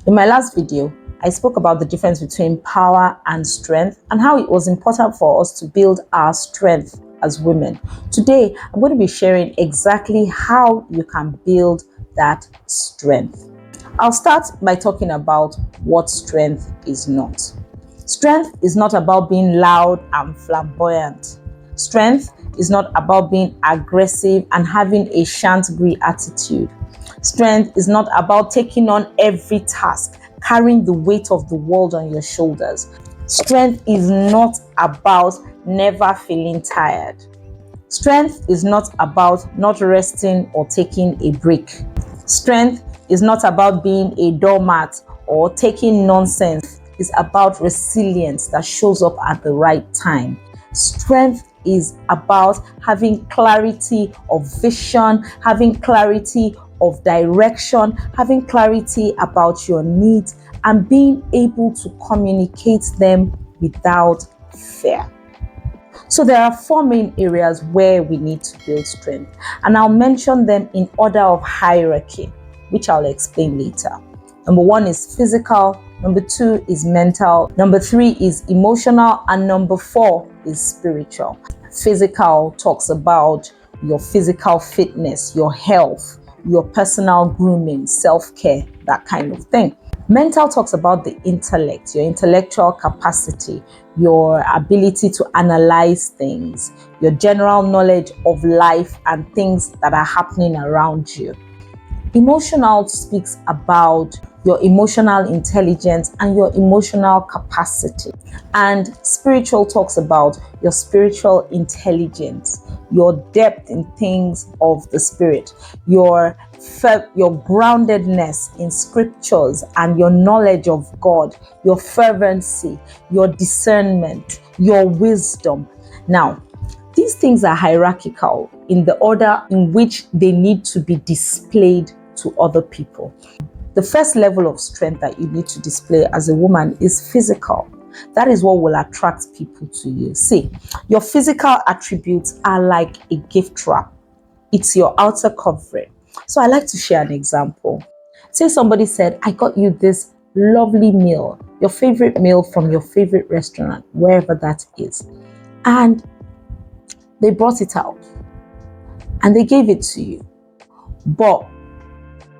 In my last video, I spoke about the difference between power and strength and how it was important for us to build our strength as women. Today, I'm going to be sharing exactly how you can build that strength. I'll start by talking about what strength is not. Strength is not about being loud and flamboyant. Strength is not about being aggressive and having a shan't-gree attitude. Strength is not about taking on every task, carrying the weight of the world on your shoulders. Strength is not about never feeling tired. Strength is not about not resting or taking a break. Strength is not about being a doormat or taking nonsense. It's about resilience that shows up at the right time. Strength is about having clarity of vision, having clarity of direction, having clarity about your needs, and being able to communicate them without fear. So there are 4 main areas where we need to build strength, and I'll mention them in order of hierarchy, which I'll explain later. Number 1 is physical, number 2 is mental, number 3 is emotional, and number 4 is spiritual. Physical talks about your physical fitness, your health, your personal grooming, self-care, that kind of thing. Mental talks about the intellect, your intellectual capacity, your ability to analyze things, your general knowledge of life and things that are happening around you. Emotional speaks about your emotional intelligence and your emotional capacity. And spiritual talks about your spiritual intelligence, your depth in things of the spirit, your groundedness in scriptures and your knowledge of God, your fervency, your discernment, your wisdom. Now, these things are hierarchical in the order in which they need to be displayed to other people. The first level of strength that you need to display as a woman is physical. That is what will attract people to you. See, your physical attributes are like a gift wrap. It's your outer covering. So I like to share an example. Say somebody said, I got you this lovely meal, your favorite meal from your favorite restaurant, wherever that is. And they brought it out and they gave it to you. But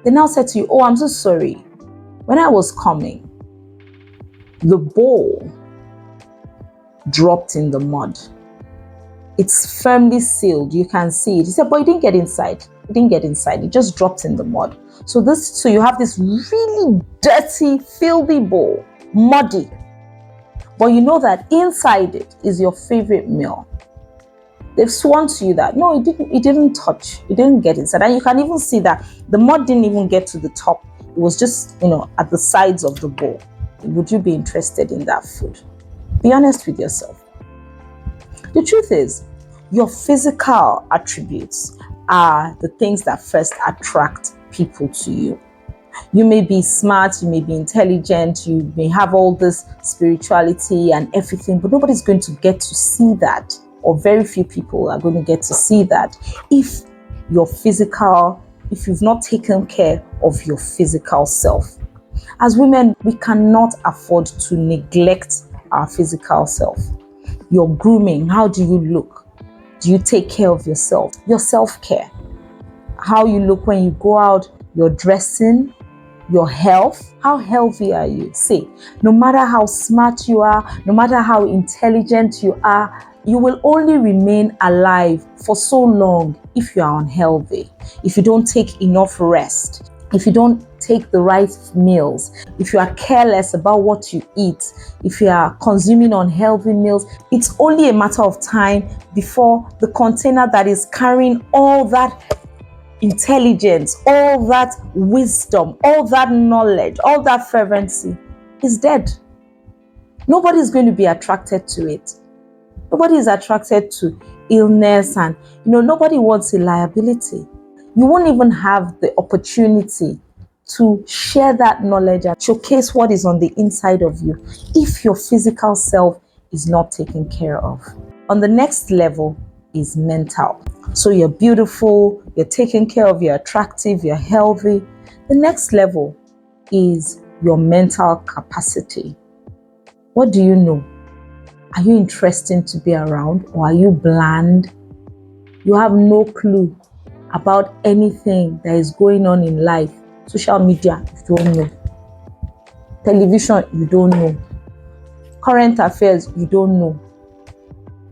they now said to you, oh, I'm so sorry. When I was coming, the bowl dropped in the mud. It's firmly sealed. You can see it. He said, but it didn't get inside. It didn't get inside. It just dropped in the mud. So you have this really dirty, filthy bowl, muddy. But you know that inside it is your favorite meal. They've sworn to you that no, it didn't touch, it didn't get inside. And you can even see that the mud didn't even get to the top. It was just, at the sides of the bowl. Would you be interested in that food? Be honest with yourself. The truth is, your physical attributes are the things that first attract people to you. You may be smart, you may be intelligent, you may have all this spirituality and everything, but nobody's going to get to see that, or very few people are going to get to see that if you've not taken care of your physical self. As women, we cannot afford to neglect our physical self. Your grooming, how do you look? Do you take care of yourself? Your self-care, how you look when you go out, your dressing, your health, how healthy are you? See, no matter how smart you are, no matter how intelligent you are, you will only remain alive for so long if you are unhealthy, if you don't take enough rest, if you don't take the right meals, if you are careless about what you eat, if you are consuming unhealthy meals. It's only a matter of time before the container that is carrying all that intelligence, all that wisdom, all that knowledge, all that fervency is dead. Nobody is going to be attracted to it. Nobody is attracted to illness, and nobody wants a liability. You won't even have the opportunity to share that knowledge and showcase what is on the inside of you if your physical self is not taken care of. On the next level is mental. So you're beautiful, you're taken care of, you're attractive, you're healthy. The next level is your mental capacity. What do you know? Are you interesting to be around, or are you bland? You have no clue about anything that is going on in life. Social media, you don't know. Television, you don't know. Current affairs, you don't know.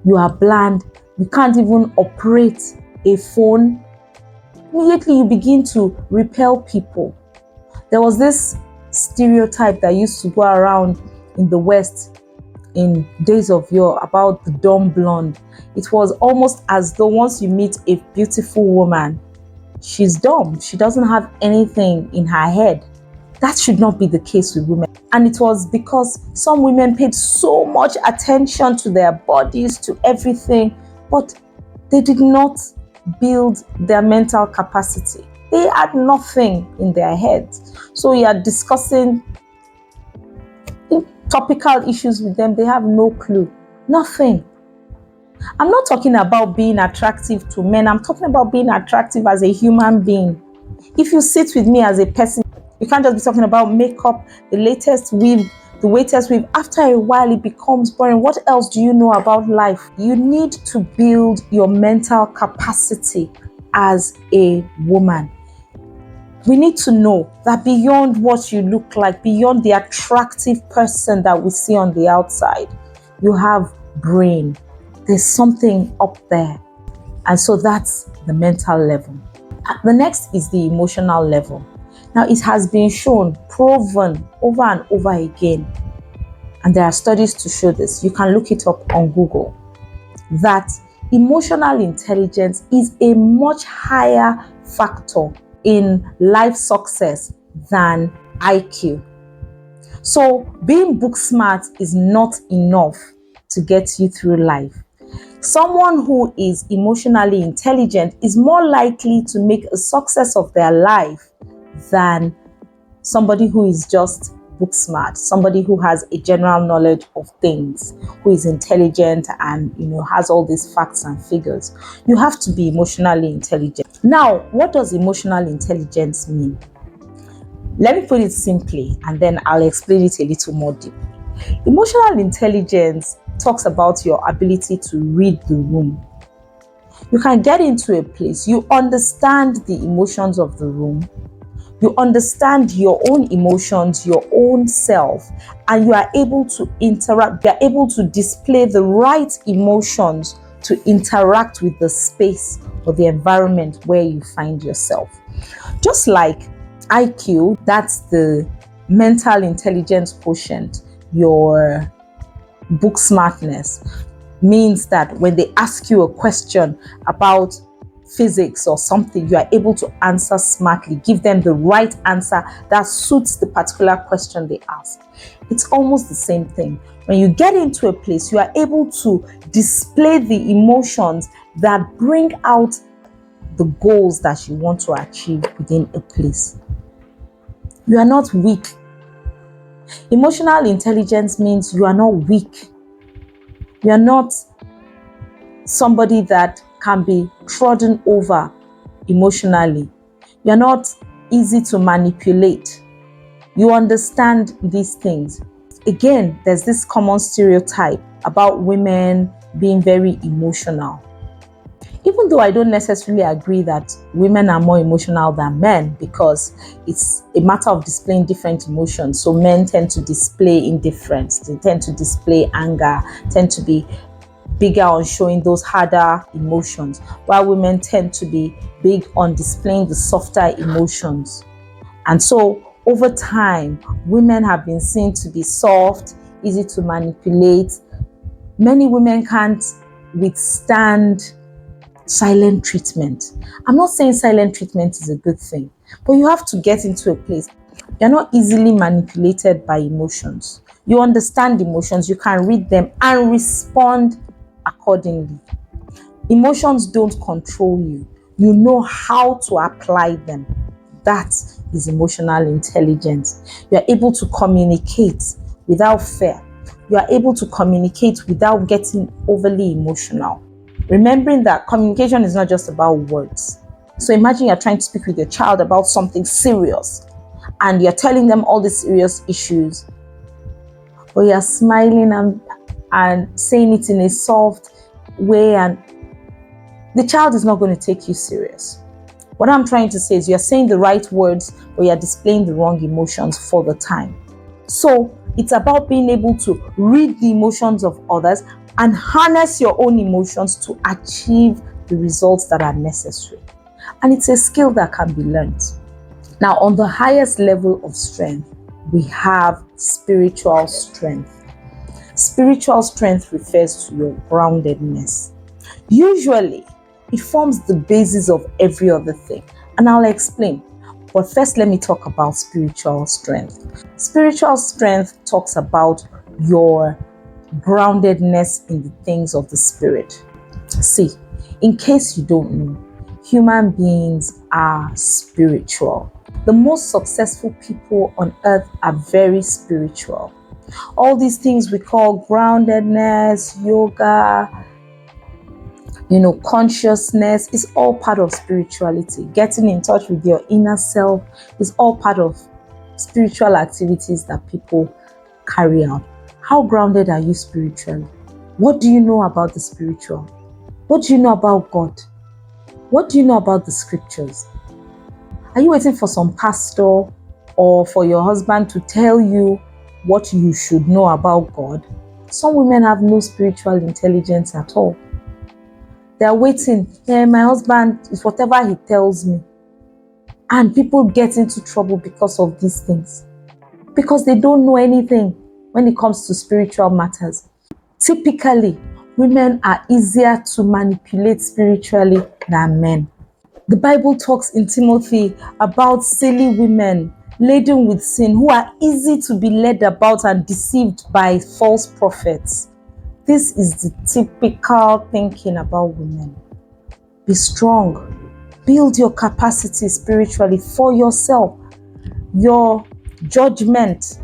You are bland. You can't even operate a phone. Immediately you begin to repel people. There was this stereotype that used to go around in the West in days of yore about the dumb blonde. It was almost as though once you meet a beautiful woman, she's dumb. She doesn't have anything in her head. That should not be the case with women. And it was because some women paid so much attention to their bodies, to everything, but they did not build their mental capacity. They had nothing in their heads. So you are discussing topical issues with them, they have no clue. Nothing. I'm not talking about being attractive to men. I'm talking about being attractive as a human being. If you sit with me as a person, you can't just be talking about makeup, the latest wig, the latest wig. After a while, it becomes boring. What else do you know about life? You need to build your mental capacity as a woman. We need to know that beyond what you look like, beyond the attractive person that we see on the outside, you have brain. There's something up there. And so that's the mental level. The next is the emotional level. Now, it has been shown, proven over and over again, and there are studies to show this. You can look it up on Google, that emotional intelligence is a much higher factor in life success than IQ. So being book smart is not enough to get you through life. Someone who is emotionally intelligent is more likely to make a success of their life than somebody who is just book smart, somebody who has a general knowledge of things, who is intelligent and has all these facts and figures. You have to be emotionally intelligent. Now, what does emotional intelligence mean? Let me put it simply, and then I'll explain it a little more deep. Emotional intelligence talks about your ability to read the room. You can get into a place, you understand the emotions of the room, you understand your own emotions, your own self, and you are able to interact, you are able to display the right emotions to interact with the space or the environment where you find yourself. Just like IQ, that's the mental intelligence quotient, your book smartness, means that when they ask you a question about physics or something, you are able to answer smartly, give them the right answer that suits the particular question they ask. It's almost the same thing. When you get into a place, you are able to display the emotions that bring out the goals that you want to achieve within a place. You are not weak. Emotional intelligence means you are not weak. You are not somebody that can be trodden over emotionally. You're not easy to manipulate. You understand these things. Again, there's this common stereotype about women being very emotional. Even though I don't necessarily agree that women are more emotional than men, because it's a matter of displaying different emotions. So men tend to display indifference, they tend to display anger, tend to be bigger on showing those harder emotions, while women tend to be big on displaying the softer emotions. And so over time, women have been seen to be soft, easy to manipulate. Many women can't withstand silent treatment. I'm not saying silent treatment is a good thing, but you have to get into a place. You're not easily manipulated by emotions. You understand emotions, you can read them and respond accordingly. Emotions don't control you. You know how to apply them. That is emotional intelligence. You are able to communicate without fear. You are able to communicate without getting overly emotional. Remembering that communication is not just about words. So imagine you're trying to speak with your child about something serious and you're telling them all the serious issues, but you're smiling and saying it in a soft way, and the child is not going to take you serious. What I'm trying to say is you're saying the right words, but you're displaying the wrong emotions for the time. So it's about being able to read the emotions of others and harness your own emotions to achieve the results that are necessary. And it's a skill that can be learned. Now, on the highest level of strength, we have spiritual strength. Spiritual strength refers to your groundedness. Usually, it forms the basis of every other thing, and I'll explain. But first, let me talk about spiritual strength. Spiritual strength talks about your groundedness in the things of the spirit. See, in case you don't know, human beings are spiritual. The most successful people on earth are very spiritual. All these things we call groundedness, yoga, consciousness is all part of spirituality. Getting in touch with your inner self is all part of spiritual activities that people carry out. How grounded are you spiritually? What do you know about the spiritual? What do you know about God? What do you know about the scriptures? Are you waiting for some pastor or for your husband to tell you what you should know about God? Some women have no spiritual intelligence at all. They are waiting. My husband is whatever he tells me. And people get into trouble because of these things. Because they don't know anything when it comes to spiritual matters. Typically, women are easier to manipulate spiritually than men. The Bible talks in Timothy about silly women laden with sin who are easy to be led about and deceived by false prophets. This is the typical thinking about women. Be strong. Build your capacity spiritually for yourself. Your judgment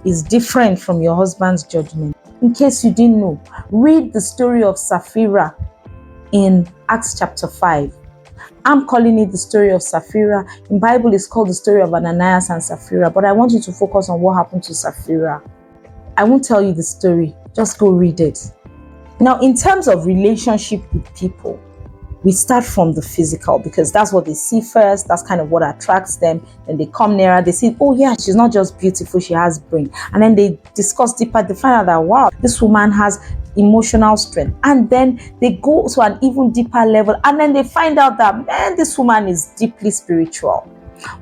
is different from your husband's judgment. In case you didn't know, read the story of Sapphira in Acts chapter 5. I'm calling it the story of Sapphira. In the Bible, it's called the story of Ananias and Sapphira, but I want you to focus on what happened to Sapphira. I won't tell you the story. Just go read it. Now, in terms of relationship with people, we start from the physical because that's what they see first. That's kind of what attracts them. Then they come nearer. They see, oh yeah, she's not just beautiful, she has brain. And then they discuss deeper. They find out that, wow, this woman has emotional strength. And then they go to an even deeper level. And then they find out that, man, this woman is deeply spiritual.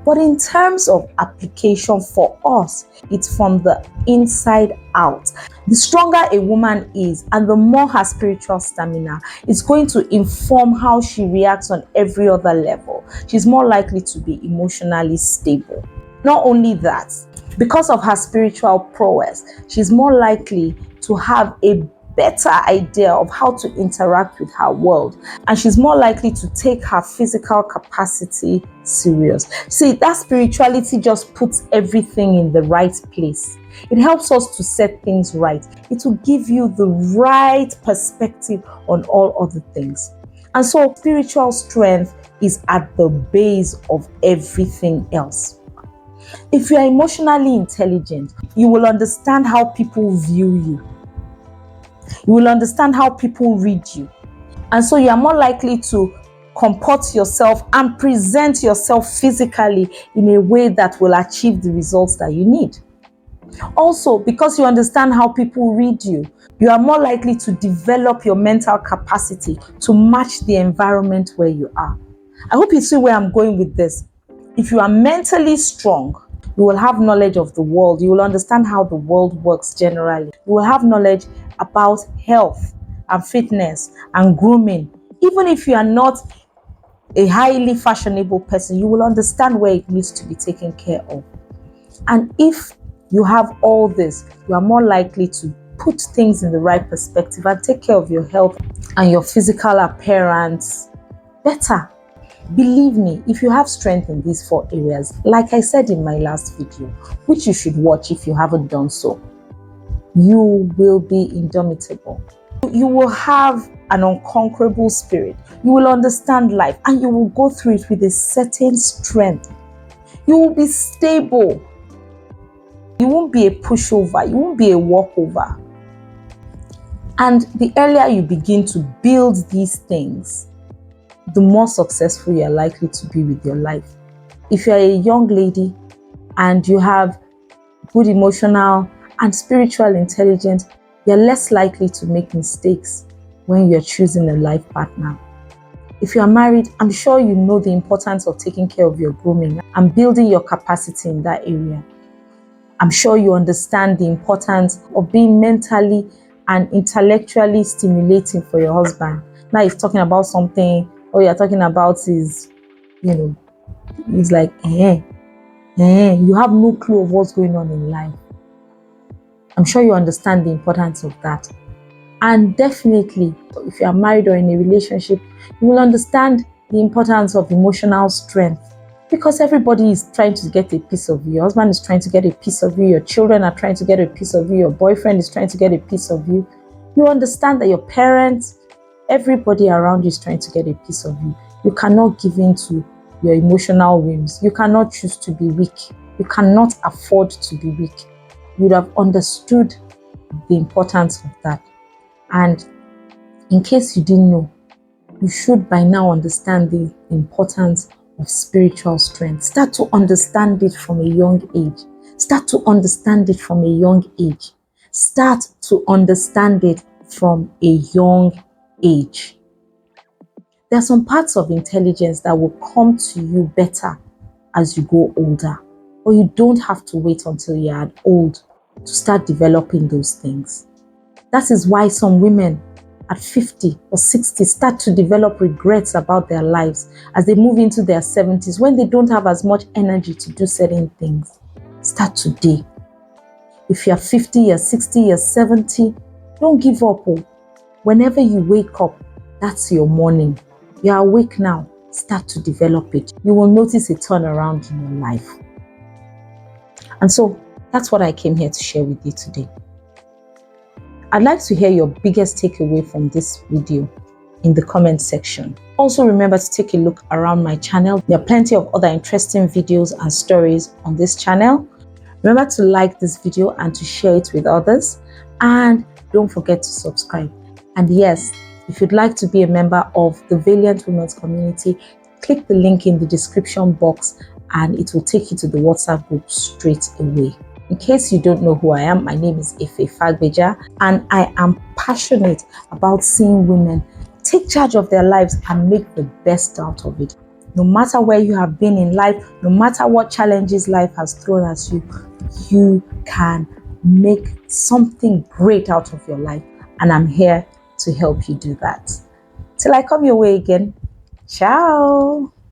But in terms of application for us, it's from the inside out. The stronger a woman is and the more her spiritual stamina, it's going to inform how she reacts on every other level. She's more likely to be emotionally stable. Not only that, because of her spiritual prowess, she's more likely to have a better idea of how to interact with her world, and she's more likely to take her physical capacity serious. See, that spirituality just puts everything in the right place. It helps us to set things right. It will give you the right perspective on all other things. And so spiritual strength is at the base of everything else. If you are emotionally intelligent, you will understand how people view you. You will understand how people read you. And so you are more likely to comport yourself and present yourself physically in a way that will achieve the results that you need. Also, because you understand how people read you, you are more likely to develop your mental capacity to match the environment where you are. I hope you see where I'm going with this. If you are mentally strong, you will have knowledge of the world. You will understand how the world works generally. You will have knowledge about health and fitness and grooming. Even if you are not a highly fashionable person, you will understand where it needs to be taken care of. And if you have all this, you are more likely to put things in the right perspective and take care of your health and your physical appearance better. Believe me, if you have strength in these 4 areas, like I said in my last video, which you should watch if you haven't done so, you will be indomitable. You will have an unconquerable spirit. You will understand life and you will go through it with a certain strength. You will be stable. You won't be a pushover. You won't be a walkover. And the earlier you begin to build these things, the more successful you are likely to be with your life. If you're a young lady and you have good emotional and spiritual intelligence, you're less likely to make mistakes when you're choosing a life partner. If you are married, I'm sure you know the importance of taking care of your grooming and building your capacity in that area. I'm sure you understand the importance of being mentally and intellectually stimulating for your husband. Now he's talking about something, all you're talking about is, it's like, you have no clue of what's going on in life. I'm sure you understand the importance of that. And definitely, if you are married or in a relationship, you will understand the importance of emotional strength, because everybody is trying to get a piece of you. Your husband is trying to get a piece of you. Your children are trying to get a piece of you. Your boyfriend is trying to get a piece of you. You understand that your parents, everybody around you is trying to get a piece of you. You cannot give in to your emotional whims. You cannot choose to be weak. You cannot afford to be weak. You would have understood the importance of that. And in case you didn't know, you should by now understand the importance of spiritual strength. Start to understand it from a young age. Start to understand it from a young age. Start to understand it from a young age. There are some parts of intelligence that will come to you better as you go older, or you don't have to wait until you are old to start developing those things. That is why some women at 50 or 60 start to develop regrets about their lives as they move into their 70s when they don't have as much energy to do certain things. Start today. If you're 50 years, 60 years, 70, don't give up. Whenever you wake up, that's your morning. You're awake now. Start to develop it. You will notice a turnaround in your life. And so that's what I came here to share with you today. I'd like to hear your biggest takeaway from this video in the comment section. Also remember to take a look around my channel. There are plenty of other interesting videos and stories on this channel. Remember to like this video and to share it with others. And don't forget to subscribe. And yes, if you'd like to be a member of the Valiant Women's community, click the link in the description box and it will take you to the WhatsApp group straight away. In case you don't know who I am, my name is Fagbeja, and I am passionate about seeing women take charge of their lives and make the best out of it. No matter where you have been in life, no matter what challenges life has thrown at you, you can make something great out of your life. And I'm here to help you do that. Till I come your way again, ciao.